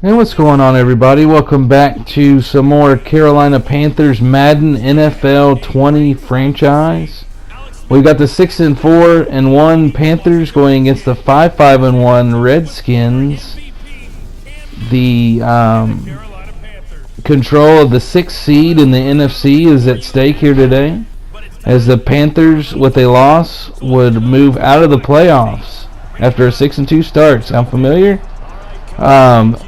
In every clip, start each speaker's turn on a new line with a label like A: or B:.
A: Hey, what's going on, everybody? Welcome back to some more Carolina Panthers Madden NFL 20 franchise. We've got the 6-4-1 Panthers going against the 5-5-1 Redskins. The control of the 6th seed in the NFC is at stake here today, as the Panthers, with a loss, would move out of the playoffs after a 6-2 start. Sound familiar?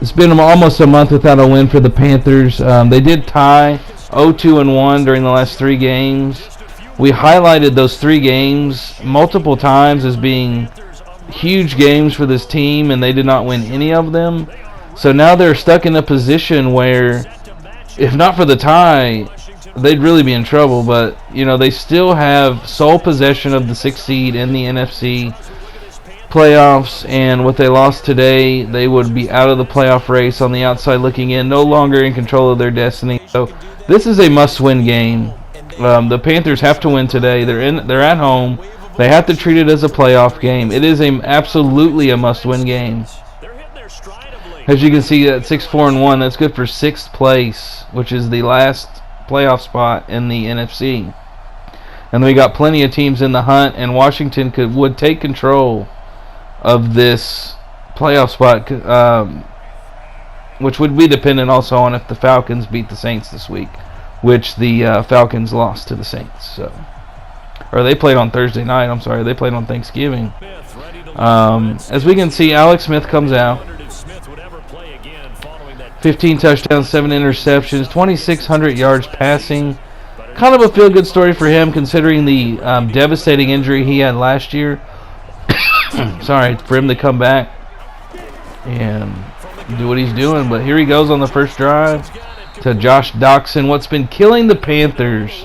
A: It's been almost a month without a win for the Panthers. They did tie 0-2-1 during the last 3 games. We highlighted those 3 games multiple times as being huge games for this team, and they did not win any of them. So now they're stuck in a position where, if not for the tie, they'd really be in trouble. But, you know, they still have sole possession of the 6th seed in the NFC playoffs, and what they lost today, they would be out of the playoff race on the outside looking in, no longer in control of their destiny. So this is a must-win game. The Panthers have to win today. They're at home. They have to treat it as a playoff game. It is absolutely a must-win game. As you can see, at 6-4-1, that's good for 6th place, which is the last playoff spot in the NFC. And we got plenty of teams in the hunt, and Washington would take control of this playoff spot, which would be dependent also on if the Falcons beat the Saints this week, which the Falcons lost to the Saints. Or they played on Thursday night. I'm sorry, they played on Thanksgiving. As we can see, Alex Smith comes out. 15 touchdowns, 7 interceptions, 2,600 yards passing. Kind of a feel-good story for him, considering the devastating injury he had last year. Sorry, for him to come back and do what he's doing. But here he goes on the first drive to Josh Doxson. What's been killing the Panthers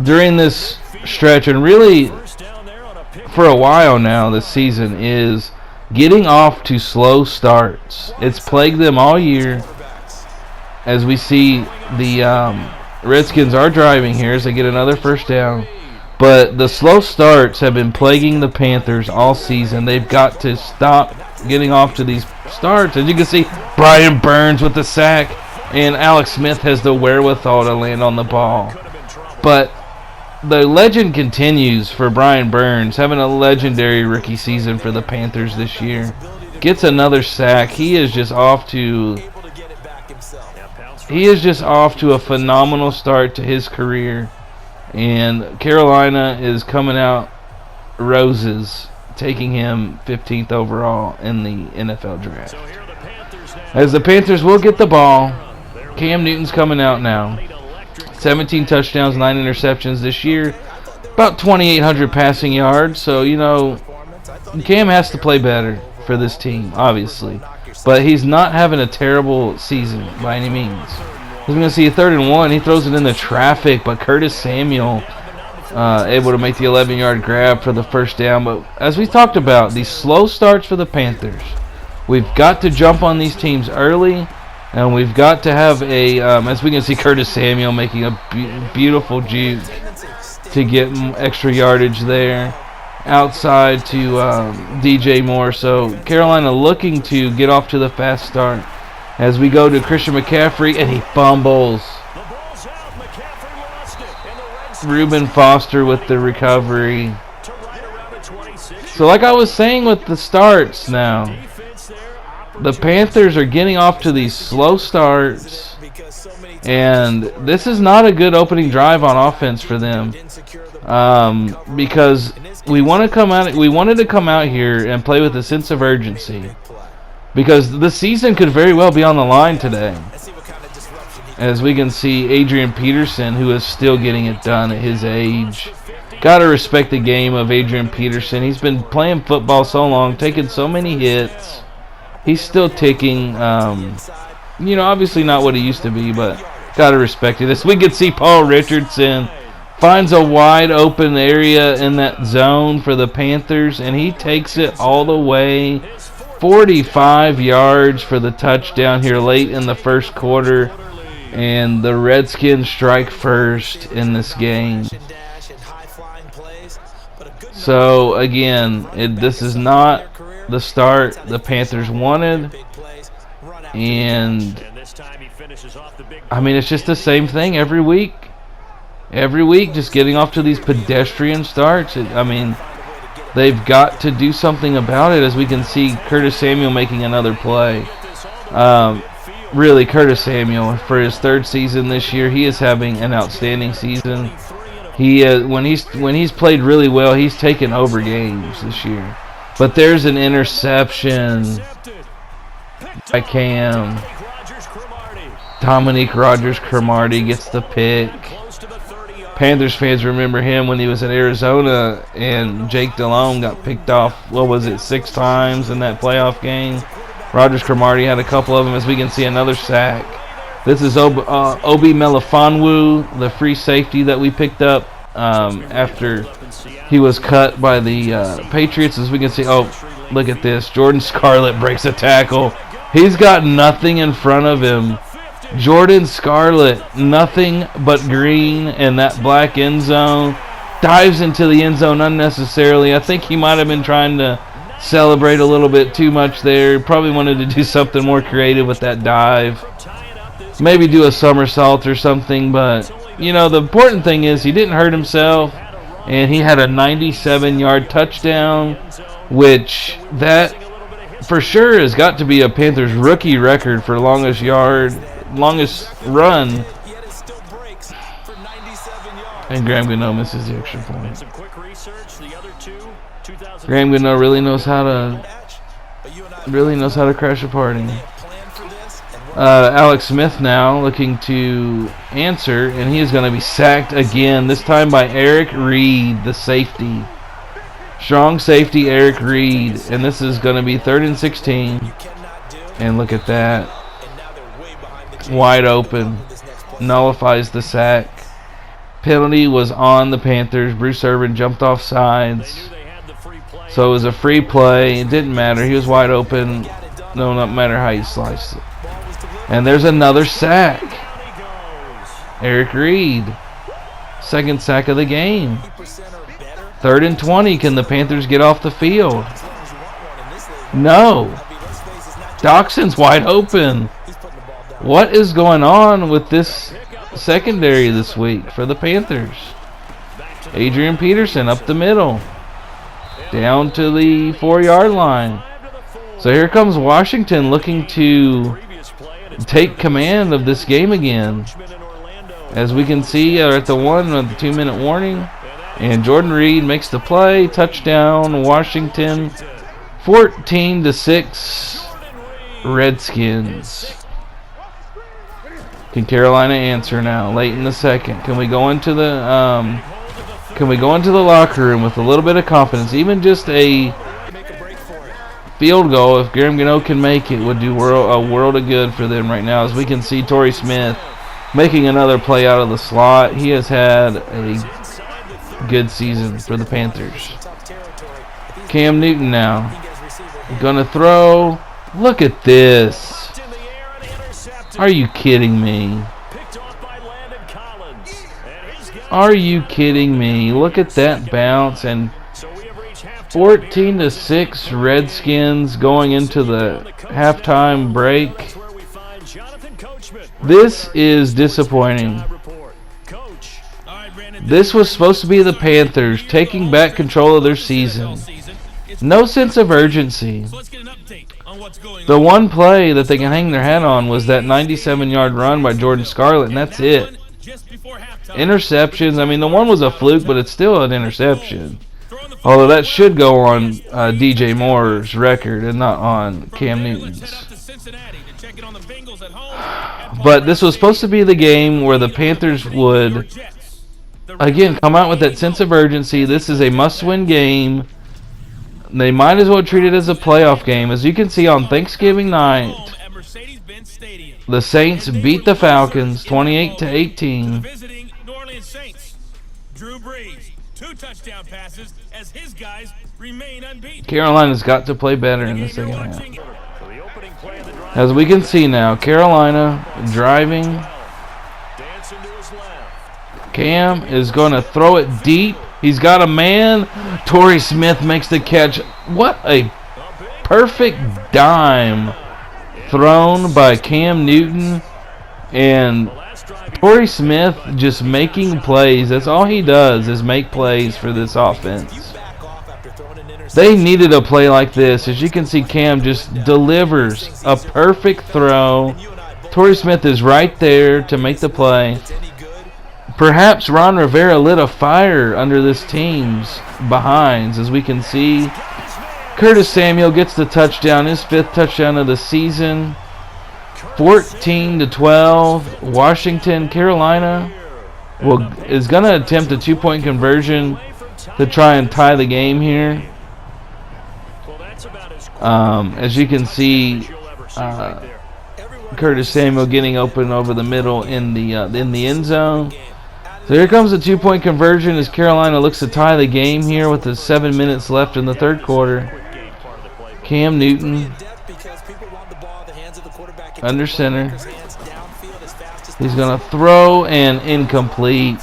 A: during this stretch, and really for a while now this season, is getting off to slow starts. It's plagued them all year. As we see, the Redskins are driving here as they get another first down. But the slow starts have been plaguing the Panthers all season. They've got to stop getting off to these starts. As you can see, Brian Burns with the sack, and Alex Smith has the wherewithal to land on the ball. But the legend continues for Brian Burns, having a legendary rookie season for the Panthers this year. Gets another sack. He is just off to a phenomenal start to his career. And Carolina is coming out roses, taking him 15th overall in the NFL draft. As the Panthers will get the ball, Cam Newton's coming out now. 17 touchdowns, 9 interceptions this year. About 2,800 passing yards. So, you know, Cam has to play better for this team, obviously. But he's not having a terrible season by any means. As we're going to see a 3rd and 1. He throws it into traffic, but Curtis Samuel able to make the 11-yard grab for the first down. But as we talked about, these slow starts for the Panthers, we've got to jump on these teams early, and we've got to have a, as we can see, Curtis Samuel making a beautiful juke to get extra yardage there. Outside to DJ Moore. So Carolina looking to get off to the fast start. As we go to Christian McCaffrey, and he fumbles. Reuben Foster with the recovery. So like I was saying with the starts now, the Panthers are getting off to these slow starts, and this is not a good opening drive on offense for them, because we wanted to come out here and play with a sense of urgency, because the season could very well be on the line today. As we can see, Adrian Peterson, who is still getting it done at his age. Got to respect the game of Adrian Peterson. He's been playing football so long, taking so many hits. He's still ticking. You know, obviously not what he used to be, but got to respect it. As we can see, Paul Richardson finds a wide open area in that zone for the Panthers, and he takes it all the way 45 yards for the touchdown here late in the first quarter. And the Redskins strike first in this game. So, again, this is not the start the Panthers wanted. And I mean, it's just the same thing every week. Every week, just getting off to these pedestrian starts. I mean, they've got to do something about it, as we can see Curtis Samuel making another play. Really, Curtis Samuel, for his third season this year, he is having an outstanding season. He when he's played really well, he's taken over games this year. But there's an interception by Cam. Dominique Rodgers-Cromartie gets the pick. Panthers fans remember him when he was at Arizona and Jake Delhomme got picked off, what was it, 6 times in that playoff game. Rodgers-Cromartie had a couple of them, as we can see another sack. This is Obi Melifonwu, the free safety that we picked up after he was cut by the Patriots. As we can see, oh, look at this. Jordan Scarlett breaks a tackle. He's got nothing in front of him. Jordan Scarlett, nothing but green and that black end zone. Dives into the end zone unnecessarily. I think he might have been trying to celebrate a little bit too much there. Probably wanted to do something more creative with that dive. Maybe do a somersault or something, but you know, the important thing is he didn't hurt himself, and he had a 97-yard touchdown, which that for sure has got to be a Panthers rookie record for longest run. And Graham Gano misses the extra point. Graham Gano really knows how to crash a party. Alex Smith now looking to answer, and he is going to be sacked again, this time by Eric Reed, the safety. Strong safety Eric Reed, and this is going to be 3rd and 16. And look at that. Wide open. Nullifies the sack. Penalty was on the Panthers. Bruce Irvin jumped off sides. So it was a free play. It didn't matter. He was wide open. No matter how you sliced it. And there's another sack. Eric Reed. 2nd sack of the game. 3rd and 20. Can the Panthers get off the field? No. Doxson's wide open. What is going on with this secondary this week for the Panthers? Adrian Peterson up the middle. Down to the 4-yard line. So here comes Washington looking to take command of this game again. As we can see, at the 2-minute warning. And Jordan Reed makes the play. Touchdown, Washington. 14-6, Redskins. Can Carolina answer now? Late in the second. Can we go into the locker room with a little bit of confidence? Even just a field goal, if Graham Gano can make it, would do a world of good for them right now. As we can see, Torrey Smith making another play out of the slot. He has had a good season for the Panthers. Cam Newton now. Gonna throw. Look at this. Are you kidding me? Are you kidding me? Look at that bounce. And 14-6 Redskins going into the halftime break. This is disappointing. This was supposed to be the Panthers taking back control of their season. No sense of urgency. The one play that they can hang their hat on was that 97-yard run by Jordan Scarlett, and that's it. Interceptions, I mean, the one was a fluke, but it's still an interception. Although that should go on DJ Moore's record and not on Cam Newton's. But this was supposed to be the game where the Panthers would, again, come out with that sense of urgency. This is a must-win game. They might as well treat it as a playoff game. As you can see on Thanksgiving night, the Saints beat the Falcons 28-18. Carolina's got to play better in the second half. As we can see now, Carolina driving. Cam is going to throw it deep. He's got a man. Torrey Smith makes the catch. What a perfect dime thrown by Cam Newton, and Torrey Smith just making plays. That's all he does, is make plays for this offense. They needed a play like this. As you can see, Cam just delivers a perfect throw. Torrey Smith is right there to make the play. Perhaps Ron Rivera lit a fire under this team's behinds. As we can see, Curtis Samuel gets the touchdown, his 5th touchdown of the season. 14-12. Washington, Carolina is going to attempt a 2-point conversion to try and tie the game here. As you can see, Curtis Samuel getting open over the middle in the end zone. So here comes a 2-point conversion as Carolina looks to tie the game here with the 7 minutes left in the third quarter. Cam Newton under center. He's going to throw and incomplete.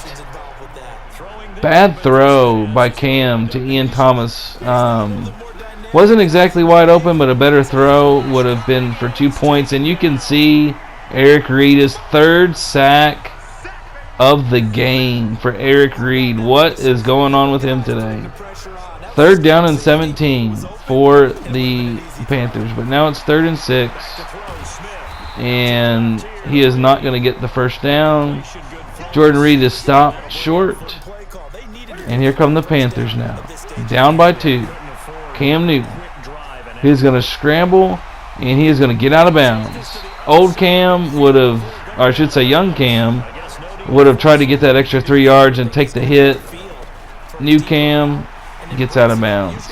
A: Bad throw by Cam to Ian Thomas. Wasn't exactly wide open, but a better throw would have been for 2 points. And you can see Eric Reid's 3rd sack of the game for Eric Reid. What is going on with him today? 3rd down and 17 for the Panthers, but now it's 3rd and 6. And he is not going to get the first down. Jordan Reed is stopped short. And here come the Panthers now. Down by 2. Cam Newton. He's going to scramble, and he is going to get out of bounds. Old Cam would have, or I should say young Cam, would have tried to get that extra 3 yards and take the hit. New Cam gets out of bounds.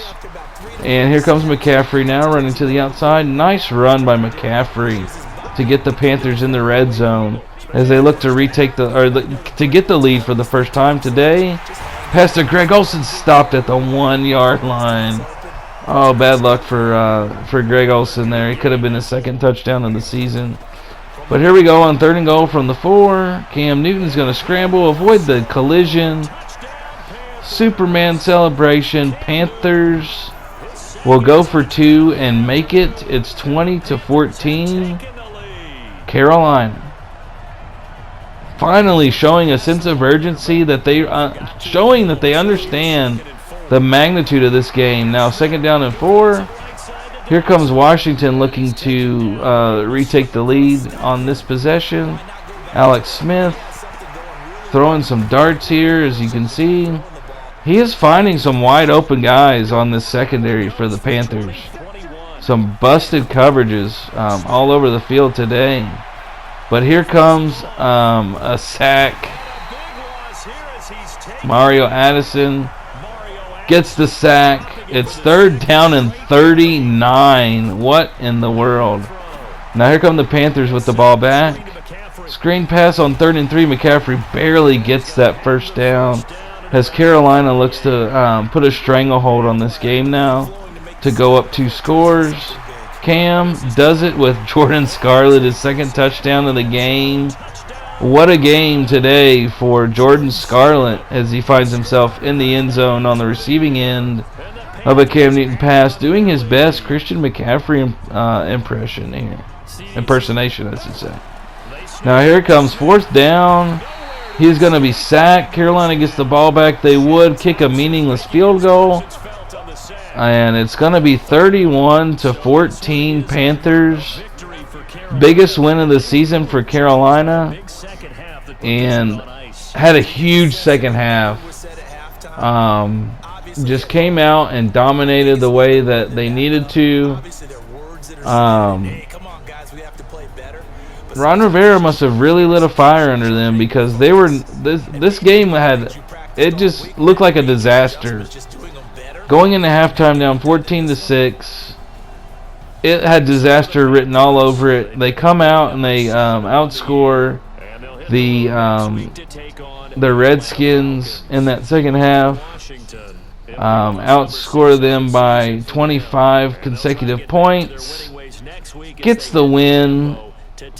A: And here comes McCaffrey now running to the outside. Nice run by McCaffrey to get the Panthers in the red zone as they look to retake to get the lead for the first time today. Pass to Greg Olsen, stopped at the 1-yard line. Oh, bad luck for Greg Olsen there. He could have been his 2nd touchdown of the season. But here we go on 3rd and goal from the 4. Cam Newton's going to scramble, avoid the collision. Superman celebration. Panthers will go for 2 and make it. It's 20-14. Carolina finally showing a sense of urgency, that they showing that they understand the magnitude of this game. Now 2nd down and 4. Here comes Washington looking to retake the lead on this possession. Alex Smith throwing some darts here, as you can see. He is finding some wide open guys on this secondary for the Panthers. Some busted coverages all over the field today. But here comes a sack. Mario Addison gets the sack. It's 3rd down and 39. What in the world? Now here come the Panthers with the ball back. Screen pass on 3rd and 3. McCaffrey barely gets that first down as Carolina looks to put a stranglehold on this game now to go up 2 scores. Cam does it with Jordan Scarlett, his 2nd touchdown of the game. What a game today for Jordan Scarlett as he finds himself in the end zone on the receiving end of a Cam Newton pass, doing his best Christian McCaffrey impersonation, I should say. Now here it comes, 4th down. He's going to be sacked. Carolina gets the ball back. They would kick a meaningless field goal. And it's going to be 31-14 Panthers. Biggest win of the season for Carolina. And had a huge second half. Just came out and dominated the way that they needed to. Ron Rivera must have really lit a fire under them, because they were this game it just looked like a disaster. Going into halftime down 14-6, it had disaster written all over it. They come out and they outscore the Redskins in that second half. Outscore them by 25 consecutive points. Gets the win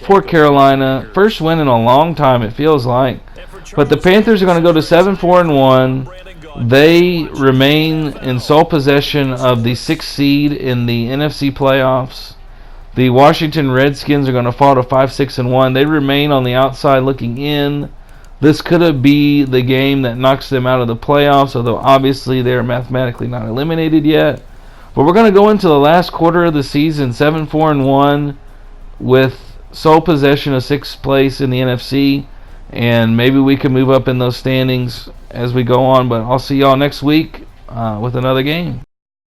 A: for Carolina. First win in a long time, it feels like. But the Panthers are going to go to 7-4-1. They remain in sole possession of the 6th seed in the NFC playoffs. The Washington Redskins are going to fall to 5-6-1. They remain on the outside looking in. This could be the game that knocks them out of the playoffs, although obviously they're mathematically not eliminated yet. But we're going to go into the last quarter of the season 7-4-1 with sole possession of 6th place in the NFC, and maybe we can move up in those standings as we go on. But I'll see y'all next week with another game.